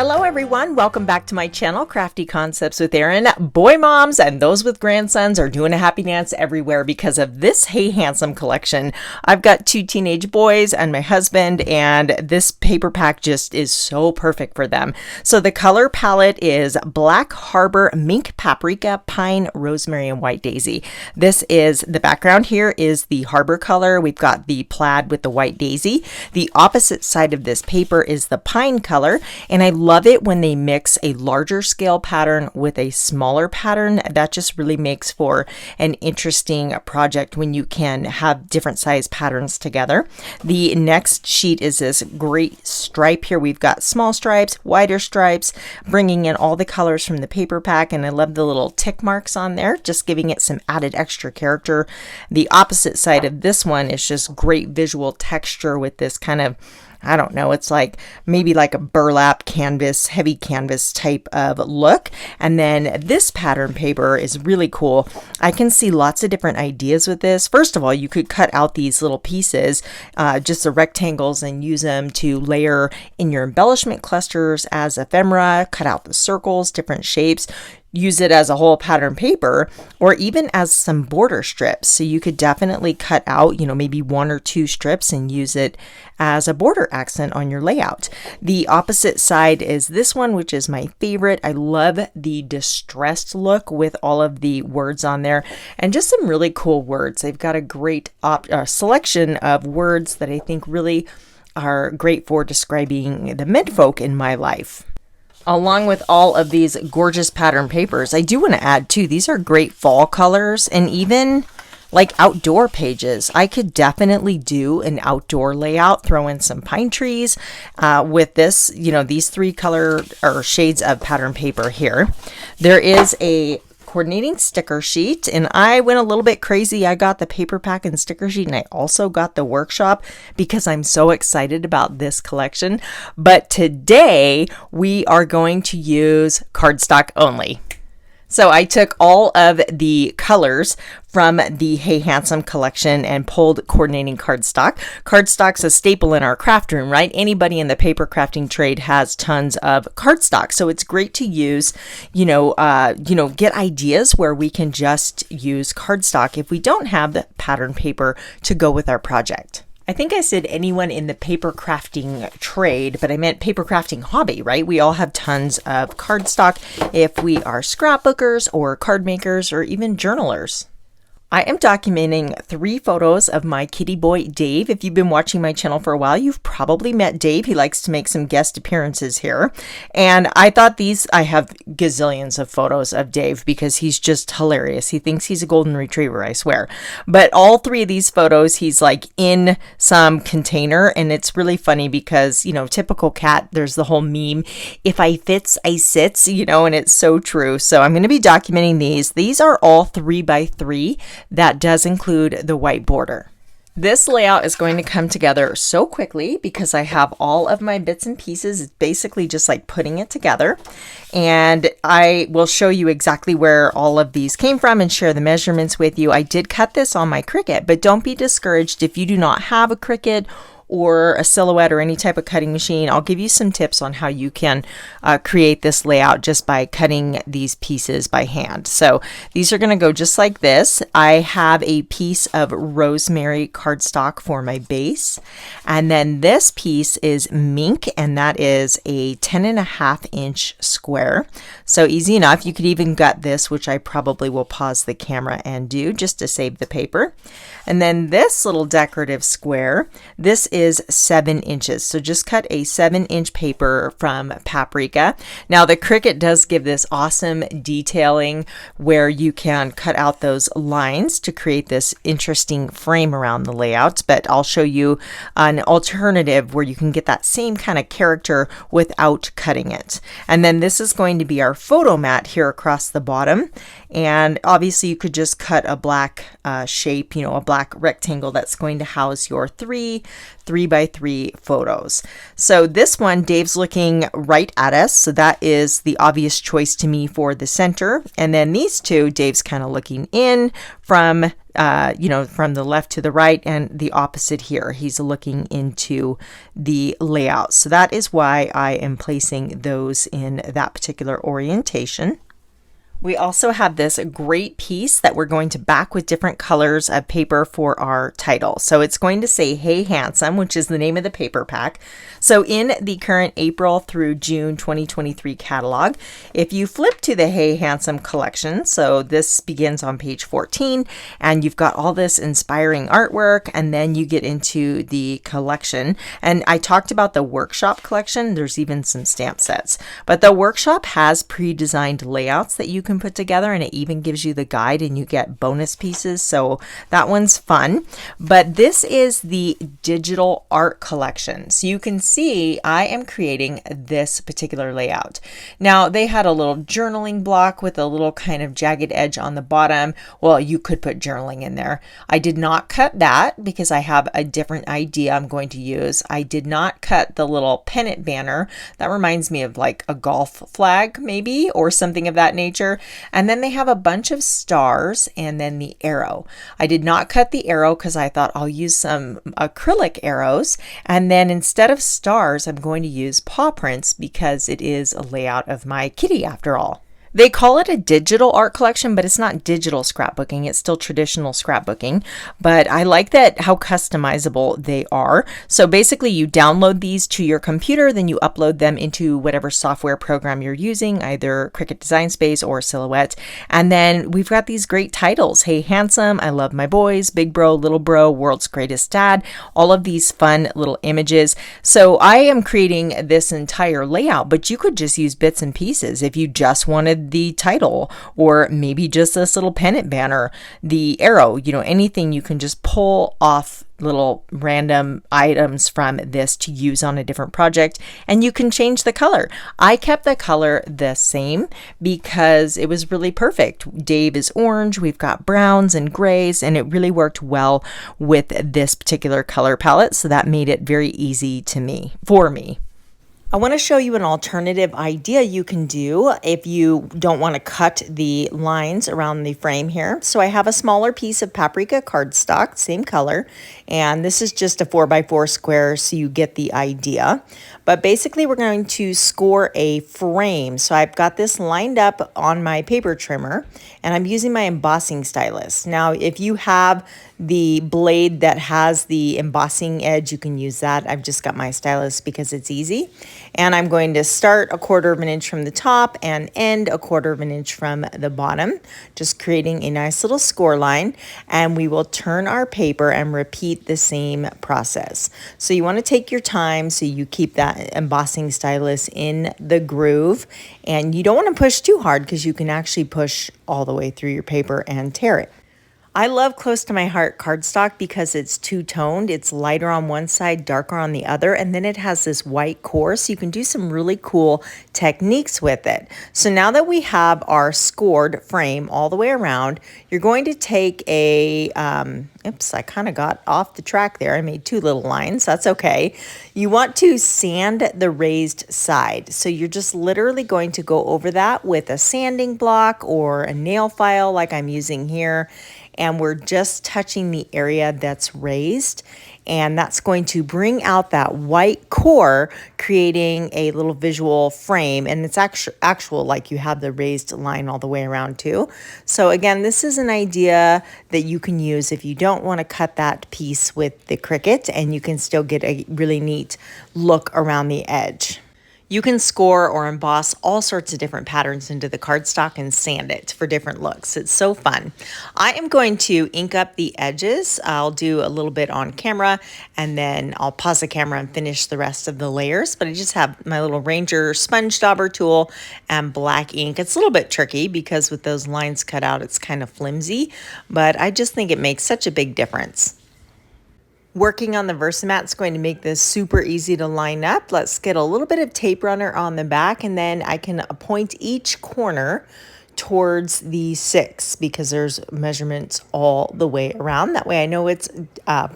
Hello everyone, welcome back to my channel, Crafty Concepts with Erin. Boy moms and those with grandsons are doing a happy dance everywhere because of this Hey Handsome collection. I've got 2 teenage boys and my husband, and this paper pack just is so perfect for them. So the color palette is Black Harbor, Mink Paprika, Pine, Rosemary, and White Daisy. This is, the background here is the harbor color. We've got the plaid with the white daisy. The opposite side of this paper is the pine color, and I love it when they mix a larger scale pattern with a smaller pattern. That just really makes for an interesting project when you can have different size patterns together. The next sheet is this great stripe here. We've got small stripes, wider stripes, bringing in all the colors from the paper pack, and I love the little tick marks on there, just giving it some added extra character. The opposite side of this one is just great visual texture with this kind of, I don't know, it's like maybe like a burlap canvas, heavy canvas type of look. And then this pattern paper is really cool. I can see lots of different ideas with this. First of all, you could cut out these little pieces, just the rectangles, and use them to layer in your embellishment clusters as ephemera, cut out the circles, different shapes. Use it as a whole pattern paper, or even as some border strips. So you could definitely cut out, maybe 1 or 2 strips and use it as a border accent on your layout. The opposite side is this one, which is my favorite. I love the distressed look with all of the words on there and just some really cool words. They've got a great selection of words that I think really are great for describing the menfolk in my life. Along with all of these gorgeous pattern papers, I do want to add too, these are great fall colors and even like outdoor pages. I could definitely do an outdoor layout, throw in some pine trees with this, these 3 color or shades of pattern paper here. There is a coordinating sticker sheet, and I went a little bit crazy. I got the paper pack and sticker sheet, and I also got the workshop because I'm so excited about this collection. But today we are going to use cardstock only. So I took all of the colors from the Hey Handsome collection and pulled coordinating cardstock. Cardstock's a staple in our craft room, right? Anybody in the paper crafting trade has tons of cardstock. So it's great to use, get ideas where we can just use cardstock if we don't have the pattern paper to go with our project. I think I said anyone in the paper crafting trade, but I meant paper crafting hobby, right? We all have tons of cardstock if we are scrapbookers or card makers or even journalers. I am documenting 3 photos of my kitty boy, Dave. If you've been watching my channel for a while, you've probably met Dave. He likes to make some guest appearances here. And I thought I have gazillions of photos of Dave because he's just hilarious. He thinks he's a golden retriever, I swear. But all 3 of these photos, he's like in some container, and it's really funny because, typical cat, there's the whole meme, if I fits, I sits, and it's so true. So I'm going to be documenting these. These are all 3x3. That does include the white border. This layout is going to come together so quickly because I have all of my bits and pieces. It's basically just like putting it together. And I will show you exactly where all of these came from and share the measurements with you. I did cut this on my Cricut, but don't be discouraged if you do not have a Cricut or a Silhouette or any type of cutting machine. I'll give you some tips on how you can create this layout just by cutting these pieces by hand. So these are going to go just like this. I have a piece of rosemary cardstock for my base. And then this piece is mink, and that is a 10.5-inch square. So easy enough. You could even gut this, which I probably will pause the camera and do just to save the paper. And then this little decorative square, this is 7 inches. So just cut a 7-inch paper from Paprika. Now the Cricut does give this awesome detailing where you can cut out those lines to create this interesting frame around the layout, but I'll show you an alternative where you can get that same kind of character without cutting it. And then this is going to be our photo mat here across the bottom. And obviously you could just cut a black shape, a black rectangle that's going to house your 3x3 photos. So this one, Dave's looking right at us. So that is the obvious choice to me for the center. And then these two, Dave's kind of looking in from from the left to the right, and the opposite here. He's looking into the layout. So that is why I am placing those in that particular orientation. We also have this great piece that we're going to back with different colors of paper for our title. So it's going to say, Hey Handsome, which is the name of the paper pack. So in the current April through June 2023 catalog, if you flip to the Hey Handsome collection, so this begins on page 14, and you've got all this inspiring artwork, and then you get into the collection. And I talked about the workshop collection. There's even some stamp sets, but the workshop has pre-designed layouts that you can put together, and it even gives you the guide, and you get bonus pieces, so that one's fun. But this is the digital art collection, so you can see I am creating this particular layout. Now they had a little journaling block with a little kind of jagged edge on the bottom. Well, you could put journaling in there. I did not cut that because I have a different idea I'm going to use. I did not cut the little pennant banner. That reminds me of like a golf flag maybe, or something of that nature. And then they have a bunch of stars and then the arrow. I did not cut the arrow because I thought I'll use some acrylic arrows. And then instead of stars, I'm going to use paw prints because it is a layout of my kitty after all. They call it a digital art collection, but it's not digital scrapbooking. It's still traditional scrapbooking, but I like that how customizable they are. So basically you download these to your computer, then you upload them into whatever software program you're using, either Cricut Design Space or Silhouette. And then we've got these great titles. Hey Handsome, I Love My Boys, Big Bro, Little Bro, World's Greatest Dad, all of these fun little images. So I am creating this entire layout, but you could just use bits and pieces if you just wanted the title, or maybe just this little pennant banner, the arrow, anything. You can just pull off little random items from this to use on a different project, and you can change the color. I kept the color the same because it was really perfect. Dave is orange, we've got browns and grays, and it really worked well with this particular color palette, so that made it very easy for me. I want to show you an alternative idea you can do if you don't want to cut the lines around the frame here. So I have a smaller piece of paprika cardstock, same color, and this is just a 4x4 square, so you get the idea. But basically we're going to score a frame. So I've got this lined up on my paper trimmer, and I'm using my embossing stylus. Now, if you have the blade that has the embossing edge, you can use that. I've just got my stylus because it's easy. And I'm going to start 1/4 of an inch from the top and end 1/4 of an inch from the bottom, just creating a nice little score line. And we will turn our paper and repeat the same process. So you want to take your time so you keep that embossing stylus in the groove. And you don't want to push too hard because you can actually push all the way through your paper and tear it. I love Close to My Heart cardstock because it's two-toned. It's lighter on one side, darker on the other, and then it has this white core, so you can do some really cool techniques with it. So now that we have our scored frame all the way around, you're going to take a, oops, I kind of got off the track there. I made 2 little lines. That's okay. You want to sand the raised side. So you're just literally going to go over that with a sanding block or a nail file like I'm using here. And we're just touching the area that's raised, and that's going to bring out that white core, creating a little visual frame. And it's actual like you have the raised line all the way around too. So again, this is an idea that you can use if you don't want to cut that piece with the Cricut, and you can still get a really neat look around the edge. You can score or emboss all sorts of different patterns into the cardstock and sand it for different looks. It's so fun. I am going to ink up the edges. I'll do a little bit on camera, and then I'll pause the camera and finish the rest of the layers. But I just have my little Ranger sponge dauber tool and black ink. It's a little bit tricky because with those lines cut out, it's kind of flimsy, but I just think it makes such a big difference. Working on the VersaMat is going to make this super easy to line up. Let's get a little bit of tape runner on the back, and then I can point each corner towards the 6 because there's measurements all the way around. That way I know it's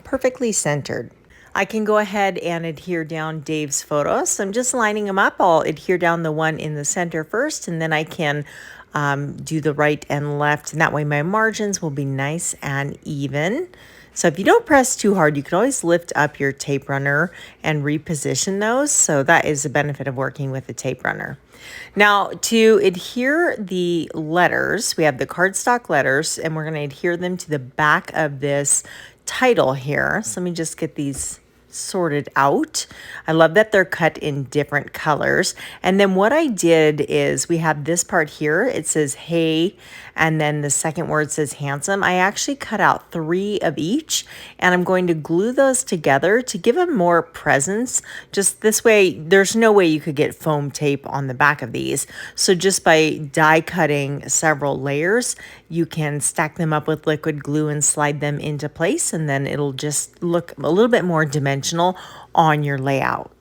perfectly centered. I can go ahead and adhere down Dave's photos. So I'm just lining them up. I'll adhere down the one in the center first, and then I can do the right and left, and that way my margins will be nice and even. So if you don't press too hard, you can always lift up your tape runner and reposition those. So that is the benefit of working with a tape runner. Now to adhere the letters, we have the cardstock letters, and we're going to adhere them to the back of this title here. So let me just get these sorted out. I love that they're cut in different colors. And then what I did is we have this part here. It says hey, and then the second word says handsome. I actually cut out 3 of each, and I'm going to glue those together to give them more presence. Just this way, there's no way you could get foam tape on the back of these. So just by die cutting several layers, you can stack them up with liquid glue and slide them into place, and then it'll just look a little bit more dimensional on your layout.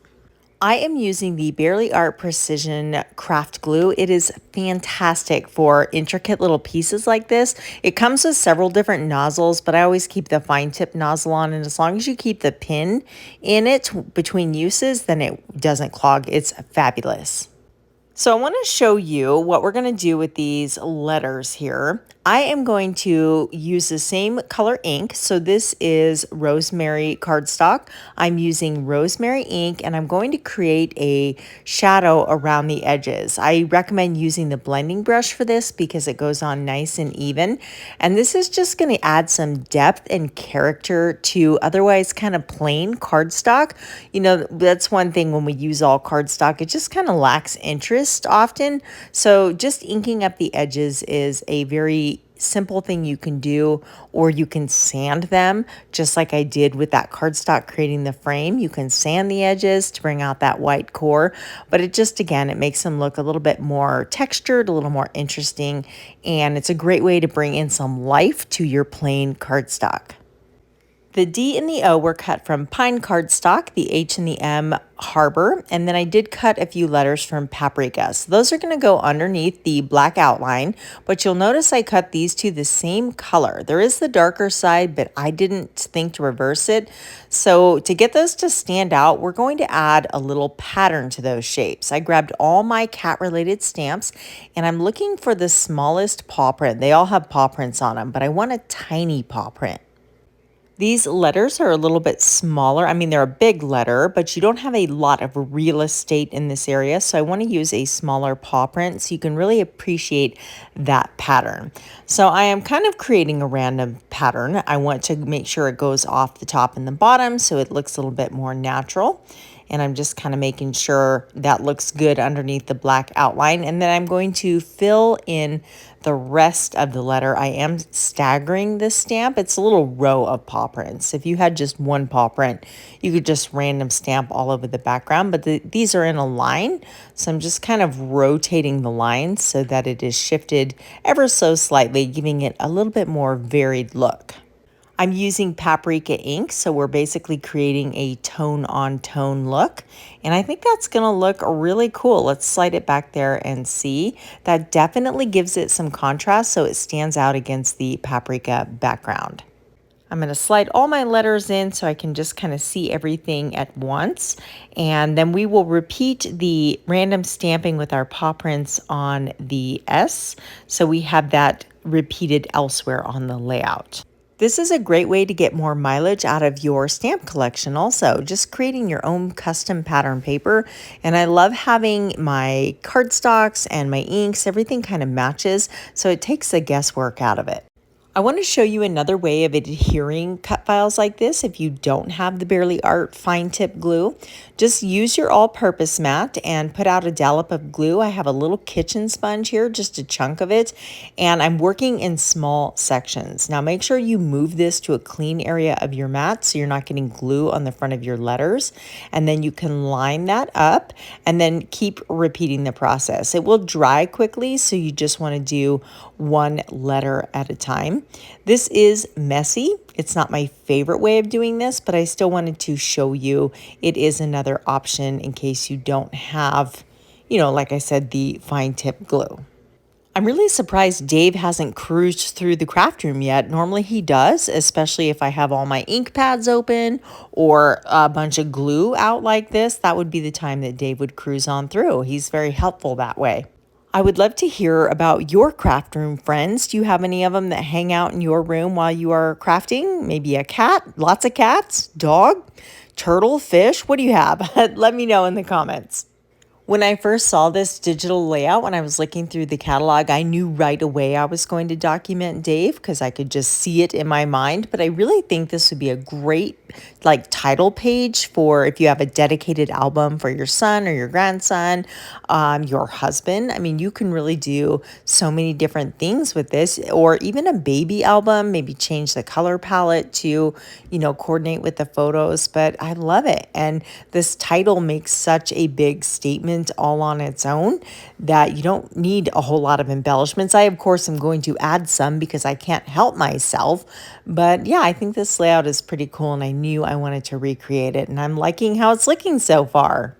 I am using the Barely Art Precision Craft Glue. It is fantastic for intricate little pieces like this. It comes with several different nozzles, but I always keep the fine tip nozzle on, and as long as you keep the pin in it between uses, then it doesn't clog. It's fabulous. So I want to show you what we're going to do with these letters here. I am going to use the same color ink. So this is Rosemary cardstock. I'm using rosemary ink, and I'm going to create a shadow around the edges. I recommend using the blending brush for this because it goes on nice and even. And this is just going to add some depth and character to otherwise kind of plain cardstock. You know, that's one thing when we use all cardstock, it just kind of lacks interest often. So just inking up the edges is a very simple thing you can do, or you can sand them just like I did with that cardstock creating the frame. You can sand the edges to bring out that white core, but it just, again, it makes them look a little bit more textured, a little more interesting, and it's a great way to bring in some life to your plain cardstock. The D and the O were cut from pine cardstock, the H and the M harbor, and then I did cut a few letters from paprika. So those are going to go underneath the black outline, but you'll notice I cut these two the same color. There is the darker side, but I didn't think to reverse it. So to get those to stand out, we're going to add a little pattern to those shapes. I grabbed all my cat-related stamps, and I'm looking for the smallest paw print. They all have paw prints on them, but I want a tiny paw print. These letters are a little bit smaller. I mean, they're a big letter, but you don't have a lot of real estate in this area. So I want to use a smaller paw print so you can really appreciate that pattern. So I am kind of creating a random pattern. I want to make sure it goes off the top and the bottom so it looks a little bit more natural. And I'm just kind of making sure that looks good underneath the black outline. And then I'm going to fill in the rest of the letter. I am staggering this stamp. It's a little row of paw prints. If you had just one paw print, you could just random stamp all over the background, but these are in a line. So I'm just kind of rotating the line so that it is shifted ever so slightly, giving it a little bit more varied look. I'm using paprika ink, so we're basically creating a tone-on-tone look, and I think that's going to look really cool. Let's slide it back there and see. That definitely gives it some contrast so it stands out against the paprika background. I'm going to slide all my letters in so I can just kind of see everything at once, and then we will repeat the random stamping with our paw prints on the S, so we have that repeated elsewhere on the layout. This is a great way to get more mileage out of your stamp collection also, just creating your own custom pattern paper. And I love having my cardstocks and my inks, everything kind of matches, so it takes the guesswork out of it. I want to show you another way of adhering cut files like this if you don't have the Barely Art fine tip glue. Just use your all-purpose mat and put out a dollop of glue. I have a little kitchen sponge here, just a chunk of it, and I'm working in small sections. Now make sure you move this to a clean area of your mat so you're not getting glue on the front of your letters, and then you can line that up and then keep repeating the process. It will dry quickly, so you just want to do one letter at a time. This is messy. It's not my favorite way of doing this, but I still wanted to show you it is another option in case you don't have, like I said, the fine tip glue. I'm really surprised Dave hasn't cruised through the craft room yet. Normally he does, especially if I have all my ink pads open or a bunch of glue out like this. That would be the time that Dave would cruise on through. He's very helpful that way. I would love to hear about your craft room friends. Do you have any of them that hang out in your room while you are crafting? Maybe a cat, lots of cats, dog, turtle, fish. What do you have? Let me know in the comments. When I first saw this digital layout, when I was looking through the catalog, I knew right away I was going to document Dave because I could just see it in my mind. But I really think this would be a great title page for if you have a dedicated album for your son or your grandson, your husband. I mean, you can really do so many different things with this, or even a baby album, maybe change the color palette to, coordinate with the photos. But I love it. And this title makes such a big statement all on its own that you don't need a whole lot of embellishments. I, of course, am going to add some because I can't help myself. But yeah, I think this layout is pretty cool and I knew I wanted to recreate it and I'm liking how it's looking so far.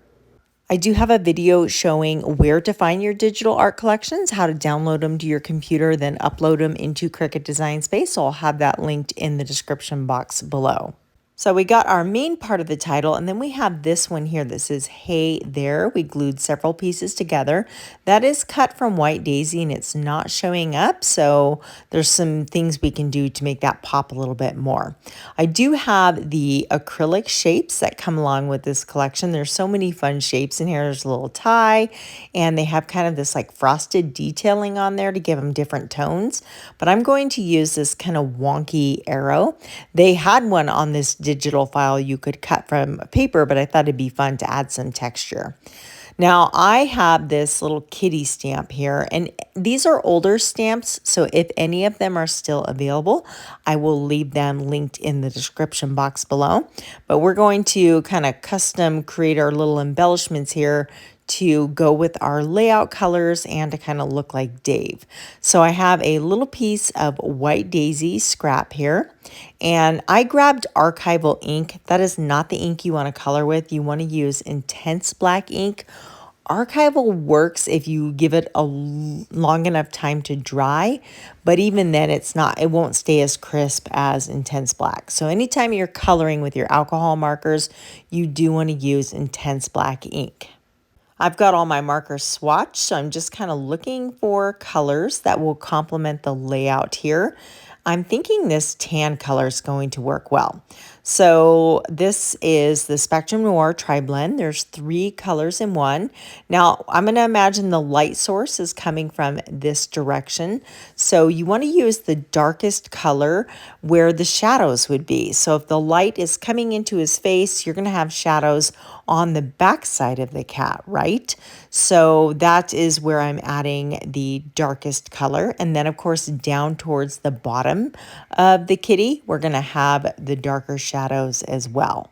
I do have a video showing where to find your digital art collections, how to download them to your computer, then upload them into Cricut Design Space. So I'll have that linked in the description box below. So we got our main part of the title, and then we have this one here that says, "Hey there." We glued several pieces together. That is cut from White Daisy, and it's not showing up, so there's some things we can do to make that pop a little bit more. I do have the acrylic shapes that come along with this collection. There's so many fun shapes in here. There's a little tie, and they have kind of this frosted detailing on there to give them different tones. But I'm going to use this kind of wonky arrow. They had one on this digital file you could cut from paper, but I thought it'd be fun to add some texture. Now I have this little kitty stamp here, and these are older stamps, so if any of them are still available, I will leave them linked in the description box below. But we're going to kind of custom create our little embellishments here to go with our layout colors and to kind of look like Dave. So I have a little piece of White Daisy scrap here, and I grabbed archival ink. That is not the ink you want to color with. You want to use intense black ink. Archival works if you give it a long enough time to dry, but even then it won't stay as crisp as intense black. So anytime you're coloring with your alcohol markers, you do want to use intense black ink. I've got all my markers swatched, so I'm just kind of looking for colors that will complement the layout here. I'm thinking this tan color is going to work well. So this is the Spectrum Noir Tri-Blend. There's 3 colors in one. Now I'm going to imagine the light source is coming from this direction. So you want to use the darkest color where the shadows would be. So if the light is coming into his face, you're going to have shadows on the back side of the cat, right? So that is where I'm adding the darkest color. And then of course down towards the bottom of the kitty, we're going to have the darker shadows as well.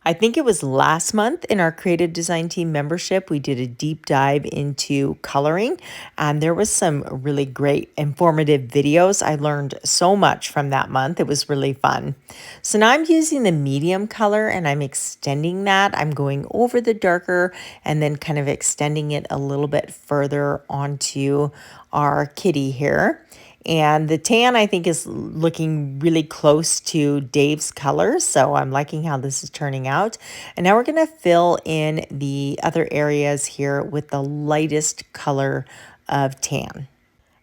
I think it was last month in our Creative Design Team membership, we did a deep dive into coloring, and there was some really great informative videos. I learned so much from that month. It was really fun. So now I'm using the medium color and I'm extending that. I'm going over the darker and then kind of extending it a little bit further onto our kitty here. And the tan, I think, is looking really close to Dave's colors. So I'm liking how this is turning out. And now we're going to fill in the other areas here with the lightest color of tan.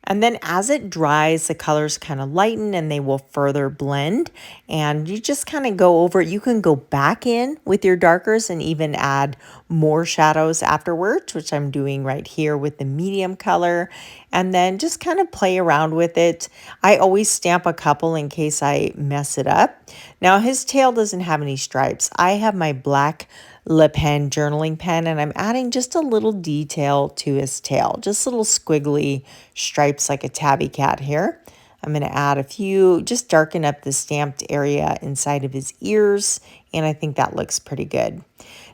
And then as it dries, the colors kind of lighten and they will further blend. And you just kind of go over it. You can go back in with your darkers and even add more shadows afterwards, which I'm doing right here with the medium color. And then just kind of play around with it. I always stamp a couple in case I mess it up. Now his tail doesn't have any stripes. I have my black LePen journaling pen, and I'm adding just a little detail to his tail, just little squiggly stripes like a tabby cat here. I'm going to add a few, just darken up the stamped area inside of his ears, and I think that looks pretty good.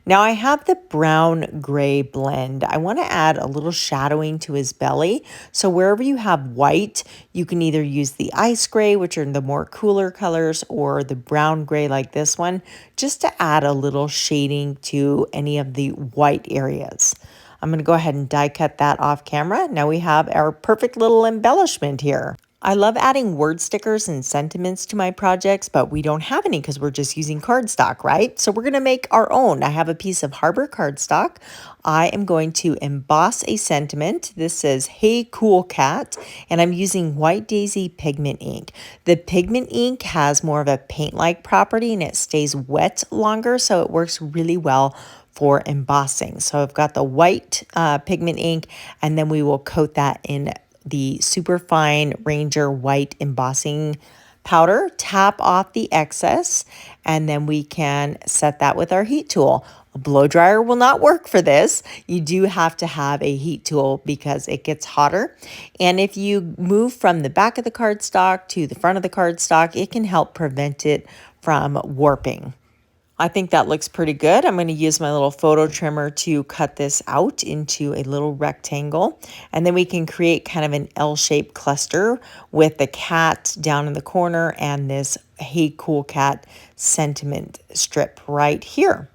Now I have the brown gray blend. I want to add a little shadowing to his belly. So wherever you have white, you can either use the ice gray, which are the more cooler colors, or the brown gray like this one, just to add a little shading to any of the white areas. I'm going to go ahead and die cut that off camera. Now we have our perfect little embellishment here. I love adding word stickers and sentiments to my projects, but we don't have any because we're just using cardstock, right? So we're going to make our own. I have a piece of Harbor cardstock. I am going to emboss a sentiment. This says, "Hey, cool cat," and I'm using White Daisy pigment ink. The pigment ink has more of a paint-like property and it stays wet longer, so it works really well for embossing. So I've got the white pigment ink, and then we will coat that in the Superfine Ranger white embossing powder, tap off the excess, and then we can set that with our heat tool. A blow dryer will not work for this. You do have to have a heat tool because it gets hotter. And if you move from the back of the cardstock to the front of the cardstock, it can help prevent it from warping. I think that looks pretty good. I'm going to use my little photo trimmer to cut this out into a little rectangle. And then we can create kind of an L-shaped cluster with the cat down in the corner and this "Hey Cool Cat" sentiment strip right here.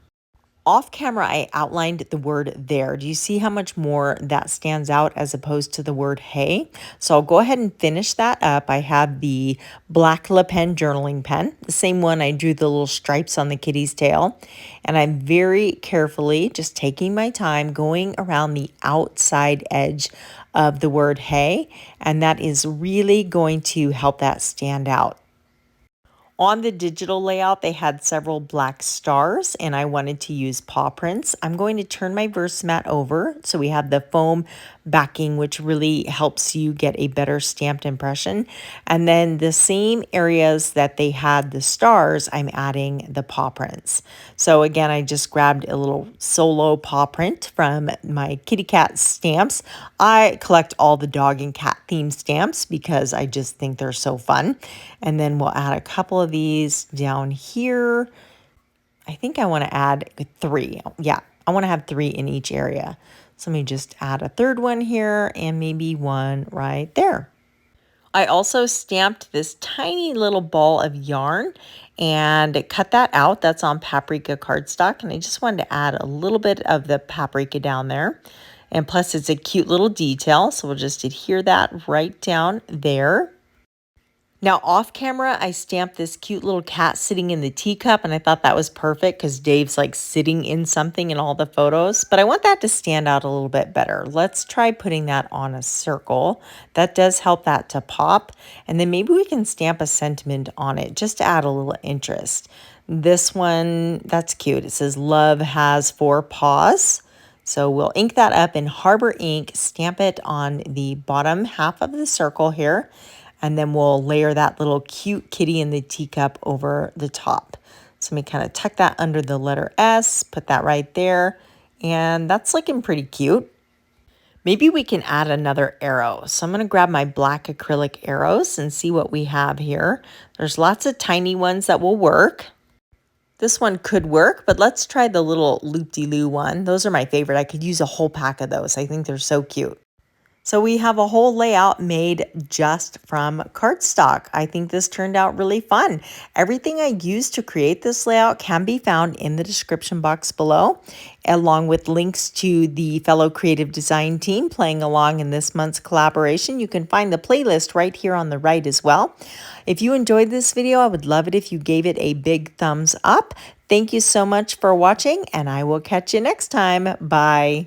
Off camera, I outlined the word "there." Do you see how much more that stands out as opposed to the word "hey"? So I'll go ahead and finish that up. I have the black LePen journaling pen, the same one I drew the little stripes on the kitty's tail. And I'm very carefully just taking my time going around the outside edge of the word "hey." And that is really going to help that stand out. On the digital layout, they had several black stars, and I wanted to use paw prints. I'm going to turn my VersaMat over, so we have the foam backing, which really helps you get a better stamped impression. And then the same areas that they had the stars, I'm adding the paw prints. So again, I just grabbed a little solo paw print from my kitty cat stamps. I collect all the dog and cat themed stamps because I just think they're so fun. And then we'll add a couple of these down here. I think I want to add 3. Yeah, I want to have 3 in each area. So let me just add a third one here and maybe one right there. I also stamped this tiny little ball of yarn and cut that out. That's on paprika cardstock, and I just wanted to add a little bit of the paprika down there. And plus it's a cute little detail, so we'll just adhere that right down there. Now off camera, I stamped this cute little cat sitting in the teacup, and I thought that was perfect because Dave's like sitting in something in all the photos, but I want that to stand out a little bit better. Let's try putting that on a circle. That does help that to pop, and then maybe we can stamp a sentiment on it just to add a little interest. This one, that's cute. It says "Love has 4 paws." So we'll ink that up in Harbor ink, stamp it on the bottom half of the circle here, and then we'll layer that little cute kitty in the teacup over the top. So let me kind of tuck that under the letter S, put that right there, and that's looking pretty cute. Maybe we can add another arrow. So I'm going to grab my black acrylic arrows and see what we have here. There's lots of tiny ones that will work. This one could work, but let's try the little loop-de-loo one. Those are my favorite. I could use a whole pack of those. I think they're so cute. So we have a whole layout made just from cardstock. I think this turned out really fun. Everything I used to create this layout can be found in the description box below, along with links to the fellow creative design team playing along in this month's collaboration. You can find the playlist right here on the right as well. If you enjoyed this video, I would love it if you gave it a big thumbs up. Thank you so much for watching, and I will catch you next time. Bye.